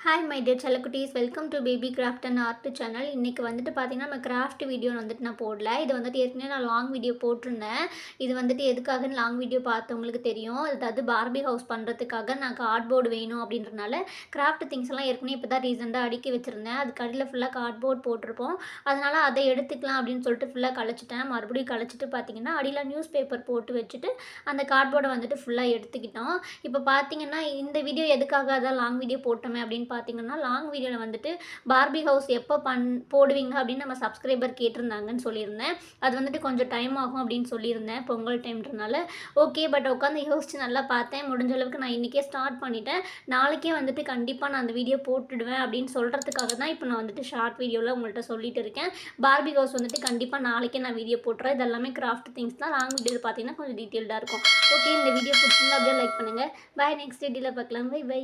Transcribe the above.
Hi my dear செல்லக்குட்டீஸ், welcome to baby craft and art channel. இன்றைக்கி வந்துட்டு பார்த்திங்கன்னா நம்ம கிராஃப்ட் வீடியோ வந்துட்டு நான் போடல. இது வந்துட்டு ஏற்கனவே நான் லாங் வீடியோ போட்டிருந்தேன். இது வந்துட்டு எதுக்காகன்னு லாங் வீடியோ பார்த்தவங்களுக்கு தெரியும். அதாவது பார்பி ஹவுஸ் பண்ணுறதுக்காக நான் கார்ட்போர்டு வேணும் அப்படின்றனால கிராஃப்ட் திங்ஸ் எல்லாம் ஏற்கனவே இப்போ தான் ரீசெண்டாக அடுக்கி வச்சுருந்தேன். அதுக்கு அடியில் ஃபுல்லாக கார்ட்போர்ட் போட்டிருப்போம். அதனால் அதை எடுத்துக்கலாம் அப்படின்னு சொல்லிட்டு ஃபுல்லாக கழிச்சிட்டேன். மறுபடியும் கழிச்சிட்டு பார்த்திங்கன்னா அடியில் நியூஸ் பேப்பர் போட்டு வச்சுட்டு அந்த கார்ட்போர்டை வந்துட்டு ஃபுல்லாக எடுத்துக்கிட்டோம். இப்போ பார்த்திங்கன்னா இந்த வீடியோ எதுக்காக அதான் லாங் வீடியோ போட்டோமே அப்படின்னு பார்த்தீங்கன்னா, லாங் வீடியோவில் வந்துட்டு பார்பி ஹவுஸ் எப்போ போடுவீங்க அப்படின்னு நம்ம சப்ஸ்கிரைபர் கேட்டிருந்தாங்கன்னு சொல்லியிருந்தேன். அது வந்துட்டு கொஞ்சம் டைம் ஆகும் அப்படின்னு சொல்லியிருந்தேன், பொங்கல் டைம்ன்றனால. ஓகே, பட் உட்காந்து யோசிச்சு நல்லா பார்த்தேன். முடிஞ்ச அளவுக்கு நான் இன்றைக்கே ஸ்டார்ட் பண்ணிட்டேன். நாளைக்கே வந்துட்டு கண்டிப்பாக நான் அந்த வீடியோ போட்டுடுவேன் அப்படின்னு சொல்கிறதுக்காக தான் இப்போ நான் வந்துட்டு ஷார்ட் வீடியோவில் உங்கள்கிட்ட சொல்லிட்டு இருக்கேன். பார்பி ஹவுஸ் வந்துட்டு கண்டிப்பாக நாளைக்கே நான் வீடியோ போட்டுறேன். இது எல்லாமே கிராஃப்ட் திங்ஸ் தான். லாங் வீடியோவில் பார்த்தீங்கன்னா கொஞ்சம் டீட்டெயில்டாக இருக்கும். ஓகே, இந்த வீடியோ பிடிச்சிருந்தா அப்படியே லைக் பண்ணுங்கள். பாய், நெக்ஸ்ட் வீடியோவில் பார்க்கலாம். Bye by.